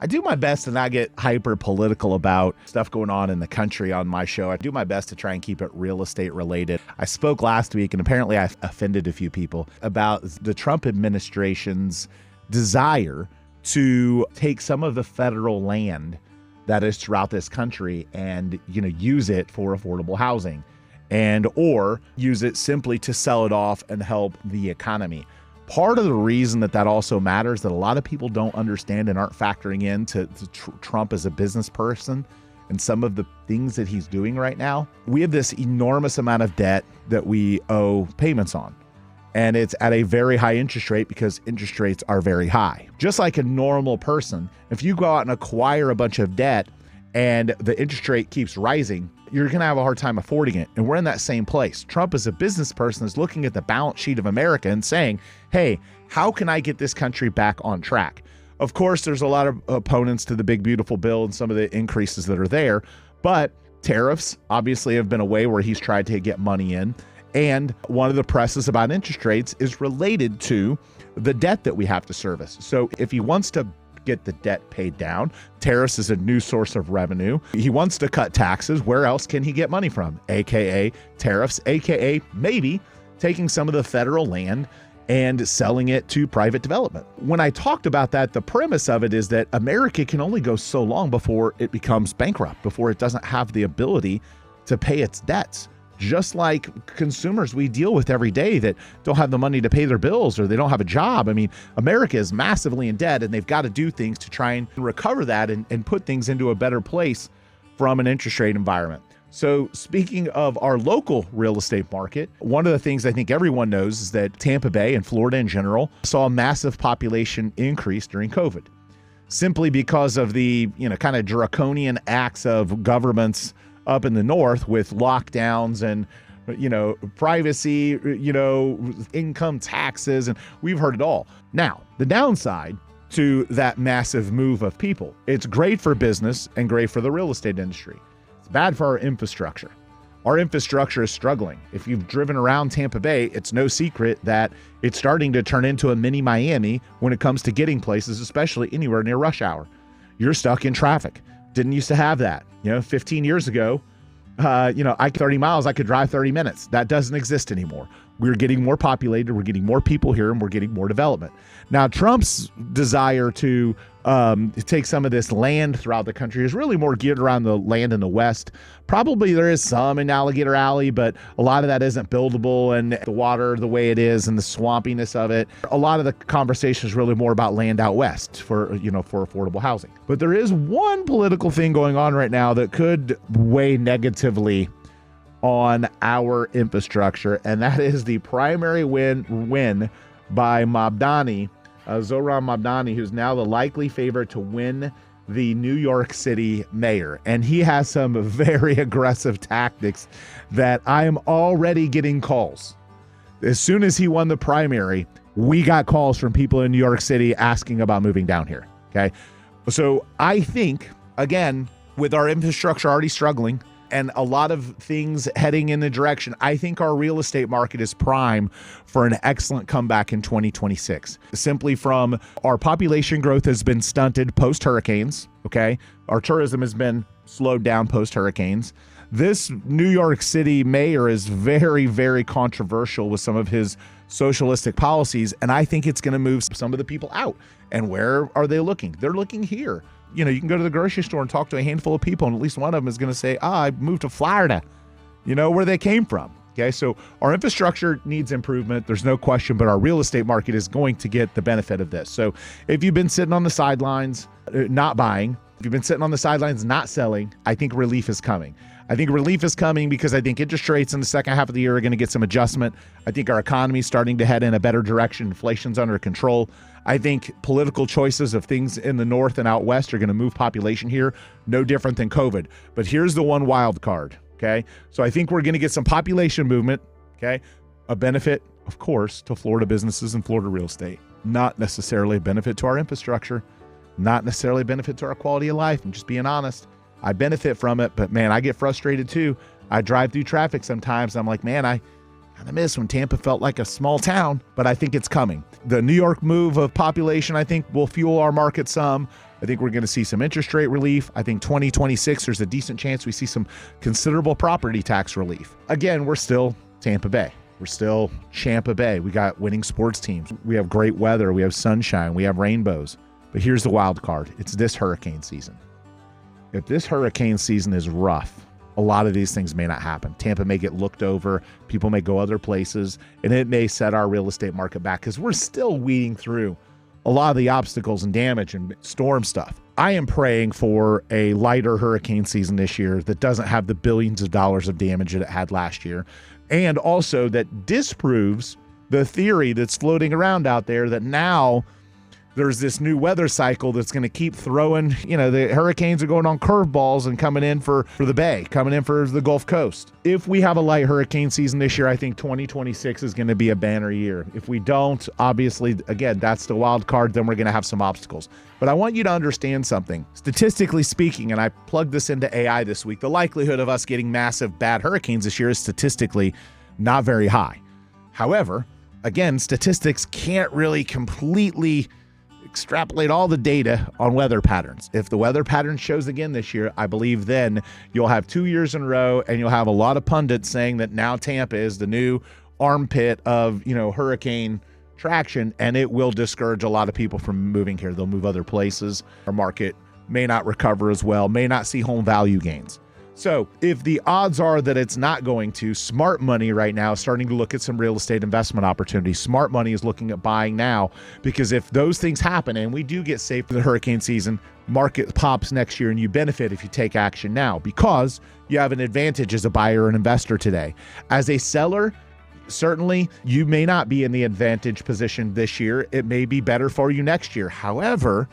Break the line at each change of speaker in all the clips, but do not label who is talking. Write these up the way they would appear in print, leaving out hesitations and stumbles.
I do my best to not get hyper political about stuff going on in the country on my show. I do my best to try and keep it real estate related. I spoke last week, and apparently I offended a few people about the Trump administration's desire to take some of the federal land that is throughout this country and, use it for affordable housing or use it simply to sell it off and help the economy. Part of the reason that also matters that a lot of people don't understand and aren't factoring in to Trump as a business person and some of the things that he's doing right now. We have this enormous amount of debt that we owe payments on. And it's at a very high interest rate because interest rates are very high. Just like a normal person, if you go out and acquire a bunch of debt and the interest rate keeps rising, you're going to have a hard time affording it. And we're in that same place. Trump, as a business person, is looking at the balance sheet of America and saying, hey, how can I get this country back on track? Of course, there's a lot of opponents to the big, beautiful bill and some of the increases that are there. But tariffs obviously have been a way where he's tried to get money in. And one of the presses about interest rates is related to the debt that we have to service. So if he wants to get the debt paid down, tariffs is a new source of revenue. He wants to cut taxes. Where else can he get money from? AKA tariffs, AKA maybe taking some of the federal land and selling it to private development. When I talked about that, the premise of it is that America can only go so long before it becomes bankrupt, before it doesn't have the ability to pay its debts. Just like consumers we deal with every day that don't have the money to pay their bills or they don't have a job. I mean, America is massively in debt, and they've got to do things to try and recover that and put things into a better place from an interest rate environment. So speaking of our local real estate market, one of the things I think everyone knows is that Tampa Bay and Florida in general saw a massive population increase during COVID, simply because of the, kind of draconian acts of governments up in the north with lockdowns and, privacy, income taxes, and we've heard it all. Now, the downside to that massive move of people, it's great for business and great for the real estate industry. It's bad for our infrastructure. Our infrastructure is struggling. If you've driven around Tampa Bay, it's no secret that it's starting to turn into a mini Miami when it comes to getting places, especially anywhere near rush hour. You're stuck in traffic. Didn't used to have that. 15 years ago, I 30 miles, I could drive 30 minutes. That doesn't exist anymore. We're getting more populated, we're getting more people here, and we're getting more development. Now, Trump's desire to take some of this land throughout the country is really more geared around the land in the West. Probably there is some in Alligator Alley, but a lot of that isn't buildable, and the water the way it is and the swampiness of it. A lot of the conversation is really more about land out West for affordable housing. But there is one political thing going on right now that could weigh negatively on our infrastructure, and that is the primary win by Mabry, Zohran Mabry, who's now the likely favorite to win the New York City mayor. And he has some very aggressive tactics that I am already getting calls. As soon as he won the primary, we got calls from people in New York City asking about moving down here. Okay. So I think, again, with our infrastructure already struggling, and a lot of things heading in the direction, I think our real estate market is prime for an excellent comeback in 2026. Simply from our population growth has been stunted post-hurricanes, okay? Our tourism has been slowed down post-hurricanes. This New York City mayor is very, very controversial with some of his socialistic policies, and I think it's going to move some of the people out. And where are they looking? They're looking here. You can go to the grocery store and talk to a handful of people, and at least one of them is going to say, I moved to Florida, where they came from. Okay, so our infrastructure needs improvement. There's no question, but our real estate market is going to get the benefit of this. So if you've been sitting on the sidelines, not buying, if you've been sitting on the sidelines, not selling, I think relief is coming. I think relief is coming because I think interest rates in the second half of the year are going to get some adjustment. I think our economy is starting to head in a better direction. Inflation's under control. I think political choices of things in the north and out west are going to move population here, no different than COVID. But here's the one wild card, okay? So I think we're going to get some population movement, okay? A benefit, of course, to Florida businesses and Florida real estate. Not necessarily a benefit to our infrastructure, not necessarily a benefit to our quality of life. I'm just being honest. I benefit from it, but man, I get frustrated too. I drive through traffic sometimes. I'm like, man, I kind of miss when Tampa felt like a small town, but I think it's coming. The New York move of population, I think, will fuel our market some. I think we're going to see some interest rate relief. I think 2026, there's a decent chance we see some considerable property tax relief. Again, we're still Tampa Bay. We're still Champa Bay. We got winning sports teams. We have great weather. We have sunshine. We have rainbows. But here's the wild card. It's this hurricane season. If this hurricane season is rough, a lot of these things may not happen. Tampa may get looked over. People may go other places, and it may set our real estate market back because we're still weeding through a lot of the obstacles and damage and storm stuff. I am praying for a lighter hurricane season this year that doesn't have the billions of dollars of damage that it had last year, and also that disproves the theory that's floating around out there that now there's this new weather cycle that's going to keep throwing, the hurricanes are going on curveballs and coming in for the Bay, coming in for the Gulf Coast. If we have a light hurricane season this year, I think 2026 is going to be a banner year. If we don't, obviously, again, that's the wild card, then we're going to have some obstacles. But I want you to understand something. Statistically speaking, and I plugged this into AI this week, the likelihood of us getting massive bad hurricanes this year is statistically not very high. However, again, statistics can't really completely extrapolate all the data on weather patterns. If the weather pattern shows again this year, I believe then you'll have 2 years in a row and you'll have a lot of pundits saying that now Tampa is the new armpit of, hurricane traction, and it will discourage a lot of people from moving here. They'll move other places. Our market may not recover as well, may not see home value gains. So if the odds are that it's not going to, smart money right now is starting to look at some real estate investment opportunities. Smart money is looking at buying now, because if those things happen and we do get safe for the hurricane season, market pops next year and you benefit if you take action now, because you have an advantage as a buyer and investor today. As a seller, certainly you may not be in the advantage position this year. It may be better for you next year. However,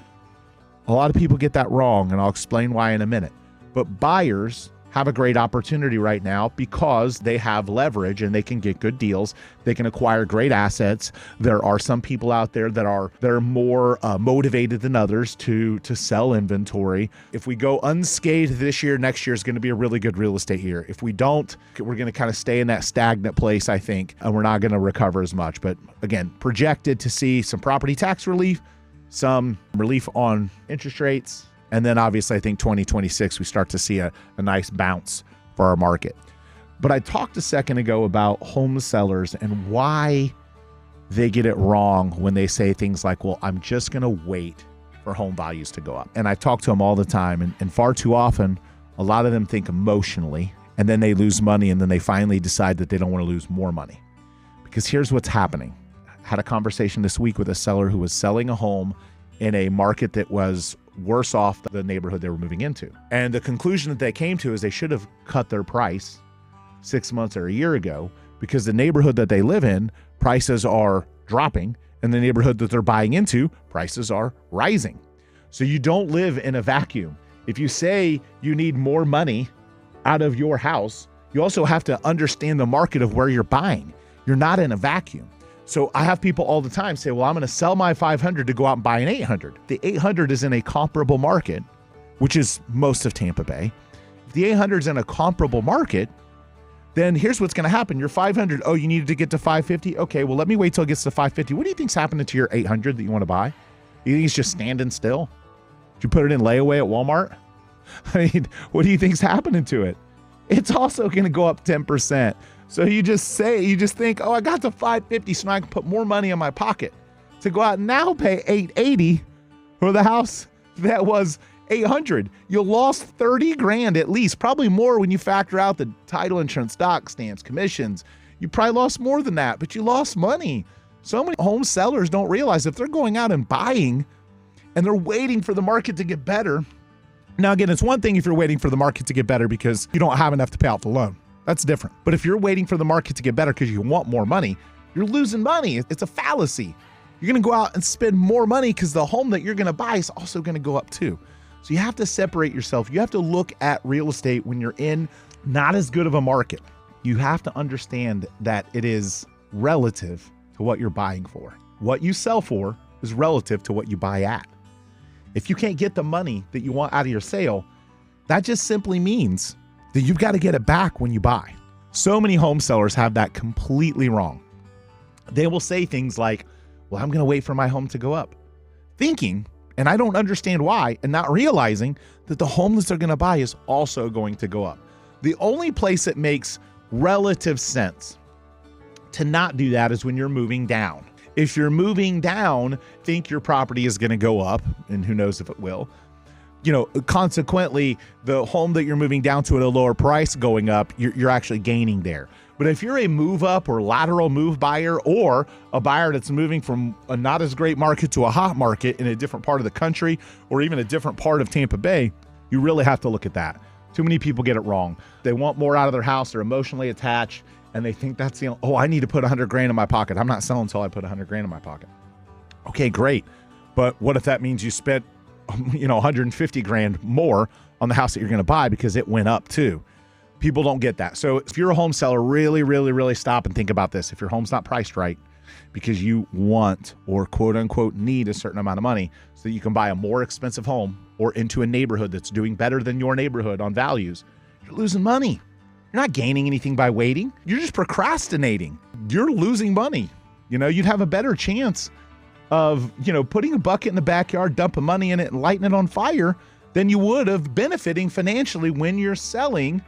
a lot of people get that wrong, and I'll explain why in a minute. But buyers have a great opportunity right now because they have leverage and they can get good deals. They can acquire great assets. There are some people out there that are more motivated than others to sell inventory. If we go unscathed this year, next year is going to be a really good real estate year. If we don't, we're going to kind of stay in that stagnant place, I think, and we're not going to recover as much. But again, projected to see some property tax relief, some relief on interest rates, and then obviously I think 2026, we start to see a nice bounce for our market. But I talked a second ago about home sellers and why they get it wrong when they say things like, well, I'm just going to wait for home values to go up. And I talk to them all the time. And far too often, a lot of them think emotionally, and then they lose money, and then they finally decide that they don't want to lose more money. Because here's what's happening. I had a conversation this week with a seller who was selling a home in a market that was worse off than the neighborhood they were moving into. And the conclusion that they came to is they should have cut their price 6 months or a year ago, because the neighborhood that they live in, prices are dropping, and the neighborhood that they're buying into, prices are rising. So you don't live in a vacuum. If you say you need more money out of your house, you also have to understand the market of where you're buying. You're not in a vacuum. So I have people all the time say, well, I'm going to sell my 500 to go out and buy an 800. The 800 is in a comparable market, which is most of Tampa Bay. If the 800 is in a comparable market, then here's what's going to happen. Your 500, oh, you needed to get to 550? Okay, well, let me wait till it gets to 550. What do you think's happening to your 800 that you want to buy? You think it's just standing still? Did you put it in layaway at Walmart? I mean, what do you think's happening to it? It's also going to go up 10%. So you just think, oh, I got to 550, so now I can put more money in my pocket to go out and now pay 880 for the house that was 800. You lost 30 grand at least, probably more when you factor out the title insurance, doc stamps, commissions. You probably lost more than that, but you lost money. So many home sellers don't realize if they're going out and buying and they're waiting for the market to get better. Now, again, it's one thing if you're waiting for the market to get better because you don't have enough to pay off the loan. That's different. But if you're waiting for the market to get better because you want more money, you're losing money. It's a fallacy. You're going to go out and spend more money because the home that you're going to buy is also going to go up too. So you have to separate yourself. You have to look at real estate when you're in not as good of a market. You have to understand that it is relative to what you're buying for. What you sell for is relative to what you buy at. If you can't get the money that you want out of your sale, that just simply means that you've got to get it back when you buy. So many home sellers have that completely wrong. They will say things like, well, I'm going to wait for my home to go up, thinking And I don't understand why, and not realizing that the home that they're going to buy is also going to go up. The only place it makes relative sense to not do that is when you're moving down. If you're moving down, think your property is going to go up, and who knows if it will. Consequently, the home that you're moving down to at a lower price going up, you're actually gaining there. But if you're a move up or lateral move buyer, or a buyer that's moving from a not as great market to a hot market in a different part of the country, or even a different part of Tampa Bay, you really have to look at that. Too many people get it wrong. They want more out of their house. They're emotionally attached, and they think that's I need to put 100 grand in my pocket. I'm not selling until I put 100 grand in my pocket. Okay, great. But what if that means you spent 150 grand more on the house that you're going to buy because it went up too? People don't get that. So if you're a home seller, really, really, really stop and think about this. If your home's not priced right because you want, or quote unquote need, a certain amount of money so that you can buy a more expensive home or into a neighborhood that's doing better than your neighborhood on values, you're losing money. You're not gaining anything by waiting. You're just procrastinating. You're losing money. You'd have a better chance of, putting a bucket in the backyard, dumping money in it, and lighting it on fire than you would of benefiting financially when you're selling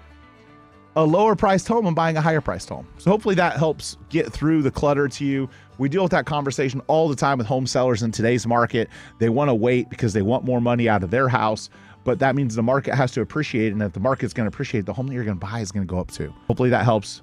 a lower priced home and buying a higher priced home. So hopefully that helps get through the clutter to you. We deal with that conversation all the time with home sellers in today's market. They want to wait because they want more money out of their house, but that means the market has to appreciate. And if the market's going to appreciate, the home that you're going to buy is going to go up too. Hopefully that helps.